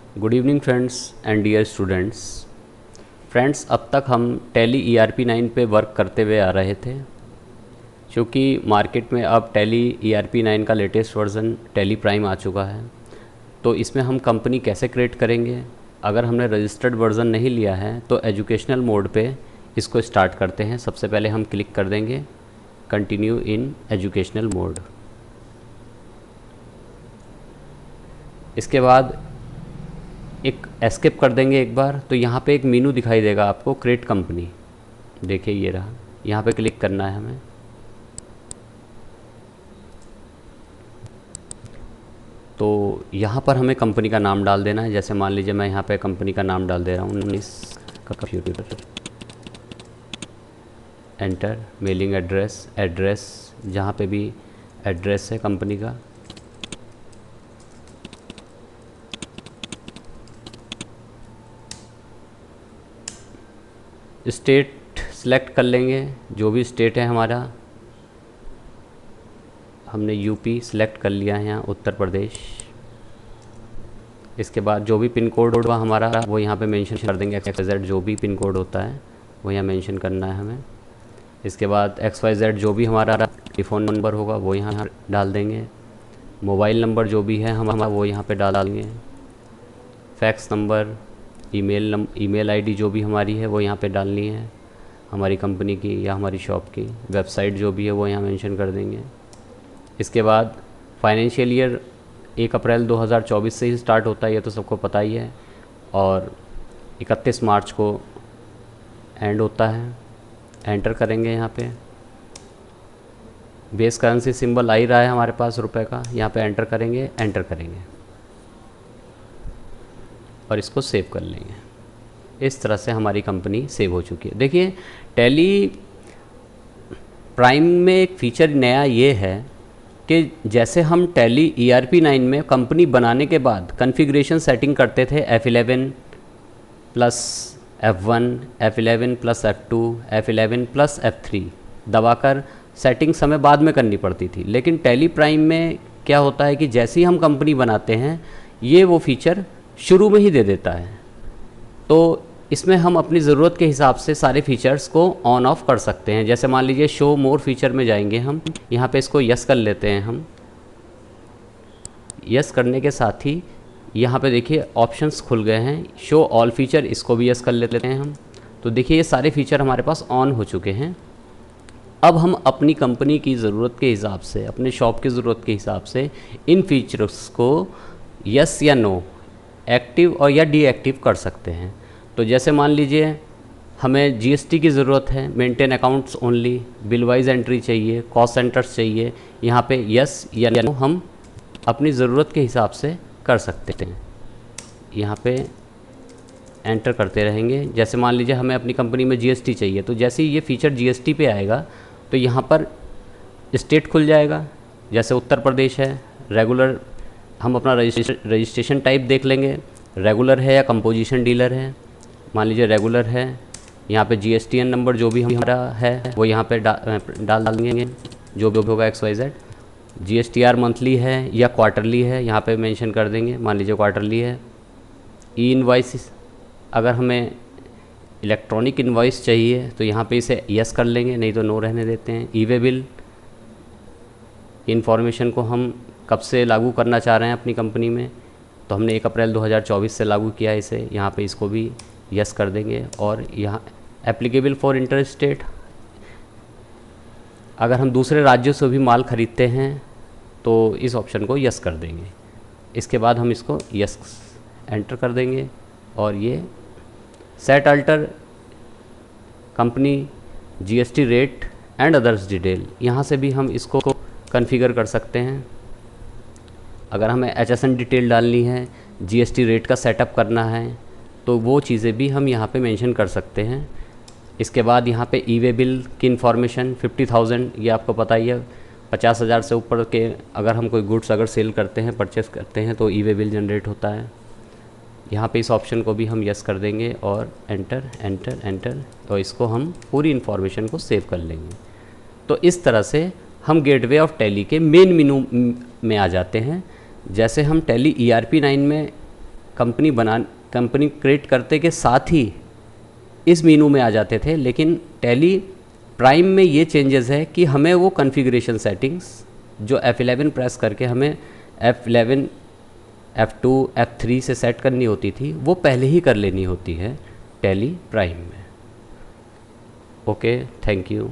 Good evening friends and dear students. Friends, अब तक हम टैली ERP 9 पे वर्क करते हुए आ रहे थे। क्योंकि मार्केट में अब टैली ERP 9 का लेटेस्ट वर्ज़न टैली प्राइम आ चुका है, तो इसमें हम कंपनी कैसे क्रिएट करेंगे। अगर हमने रजिस्टर्ड वर्ज़न नहीं लिया है तो एजुकेशनल मोड पे इसको स्टार्ट करते हैं। सबसे पहले हम क्लिक कर देंगे कंटिन्यू इन एजुकेशनल मोड। इसके बाद एक एस्केप कर देंगे एक बार, तो यहाँ पे एक मेनू दिखाई देगा आपको, क्रिएट कंपनी। देखिए ये रहा, यहाँ पे क्लिक करना है हमें। तो यहाँ पर हमें कंपनी का नाम डाल देना है। जैसे मान लीजिए मैं यहाँ पे कंपनी का नाम डाल दे रहा हूँ 19 का कंप्यूटर। एंटर। मेलिंग एड्रेस जहाँ पे भी एड्रेस है कंपनी का, स्टेट सेलेक्ट कर लेंगे, जो भी स्टेट है हमारा। हमने यूपी सेलेक्ट कर लिया है, यहाँ उत्तर प्रदेश। इसके बाद जो भी पिन कोड होगा हमारा वो यहाँ पे मेंशन कर देंगे। XYZ जो भी पिन कोड होता है वो यहाँ मेंशन करना है हमें। इसके बाद XYZ जो भी हमारा टेलीफोन नंबर होगा वो यहाँ डाल देंगे। मोबाइल नंबर जो भी है हम वो यहाँ पे डाल देंगे। फैक्स नंबर, ईमेल आईडी जो भी हमारी है वो यहाँ पे डालनी है, हमारी कंपनी की या हमारी शॉप की। वेबसाइट जो भी है वो यहाँ मेंशन कर देंगे। इसके बाद फाइनेंशियल ईयर 1 अप्रैल 2024 से ही स्टार्ट होता है, ये तो सबको पता ही है, और 31 मार्च को एंड होता है। एंटर करेंगे यहाँ पे। बेस करेंसी सिंबल आ ही रहा है हमारे पास रुपए का, यहाँ पे एंटर करेंगे और इसको सेव कर लेंगे। इस तरह से हमारी कंपनी सेव हो चुकी है। देखिए टैली प्राइम में एक फीचर नया ये है कि जैसे हम टैली ERP 9 में कंपनी बनाने के बाद कॉन्फ़िगरेशन सेटिंग करते थे F11 plus F1, F11 plus F2, F11 plus F3 दबाकर सेटिंग समय बाद में करनी पड़ती थी। लेकिन टैली प्राइम में क्या होता है कि जैसे ही हम कंपनी बनाते हैं ये वो फीचर शुरू में ही दे देता है। तो इसमें हम अपनी ज़रूरत के हिसाब से सारे फीचर्स को ऑन ऑफ कर सकते हैं। जैसे मान लीजिए शो मोर फीचर में जाएंगे हम, यहाँ पे इसको यस कर लेते हैं हम। यस करने के साथ ही यहाँ पे देखिए ऑप्शंस खुल गए हैं। शो ऑल फीचर, इसको भी यस कर लेते हैं हम। तो देखिए ये सारे फीचर हमारे पास ऑन हो चुके हैं। अब हम अपनी कंपनी की ज़रूरत के हिसाब से, अपने शॉप की ज़रूरत के हिसाब से इन फीचर्स को यस या नो, एक्टिव और या डीएक्टिव कर सकते हैं। तो जैसे मान लीजिए हमें GST की ज़रूरत है, maintain accounts only, bill wise entry चाहिए, कॉस्ट सेंटर्स चाहिए, यहाँ पे यस या नो हम अपनी ज़रूरत के हिसाब से कर सकते हैं। यहाँ पे एंटर करते रहेंगे। जैसे मान लीजिए हमें अपनी कंपनी में GST चाहिए, तो जैसे ही ये फीचर GST पे आएगा तो यहाँ पर स्टेट खुल जाएगा। जैसे उत्तर प्रदेश है, रेगुलर हम अपना रजिस्ट्रेशन टाइप देख लेंगे, रेगुलर है या कंपोजिशन डीलर है। मान लीजिए रेगुलर है, यहाँ पे GSTN नंबर जो भी हमारा है वो यहाँ पे डाल देंगे, जो भी होगा XYZ। GSTR मंथली है या क्वार्टरली है, यहाँ पे मेंशन कर देंगे। मान लीजिए क्वार्टरली है। इनवॉइस, अगर हमें इलेक्ट्रॉनिक इनवॉइस चाहिए तो यहाँ पे इसे यस कर लेंगे, नहीं तो नो रहने देते हैं। ई-वे बिल इन्फॉर्मेशन को हम कब से लागू करना चाह रहे हैं अपनी कंपनी में, तो हमने 1 अप्रैल 2024 से लागू किया है इसे, यहाँ पे इसको भी यस कर देंगे। और यहाँ एप्लीकेबल फॉर इंटर स्टेट, अगर हम दूसरे राज्यों से भी माल ख़रीदते हैं तो इस ऑप्शन को यस कर देंगे। इसके बाद हम इसको यस एंटर कर देंगे और ये set alter company GST rate and others detail, यहाँ से भी हम इसको कॉन्फ़िगर कर सकते हैं। अगर हमें HSN डिटेल डालनी है, GST रेट का सेटअप करना है, तो वो चीज़ें भी हम यहाँ पे मेंशन कर सकते हैं। इसके बाद यहाँ पे ई-वे बिल की इन्फॉर्मेशन 50,000, ये आपको पता ही है, 50,000 से ऊपर के अगर हम कोई गुड्स अगर सेल करते हैं, परचेस करते हैं, तो ई-वे बिल जनरेट होता है। यहाँ पे इस ऑप्शन को भी हम यस कर देंगे और एंटर, तो इसको हम पूरी इन्फॉर्मेशन को सेव कर लेंगे। तो इस तरह से हम गेटवे ऑफ टैली के मेन मेनू में आ जाते हैं। जैसे हम टैली ERP 9 में कंपनी क्रिएट करते के साथ ही इस मेनू में आ जाते थे, लेकिन टैली प्राइम में ये चेंजेस है कि हमें वो कॉन्फ़िगरेशन सेटिंग्स जो F11 प्रेस करके हमें F11, F2, F3 से सेट करनी होती थी, वो पहले ही कर लेनी होती है टैली प्राइम में। Okay, thank you.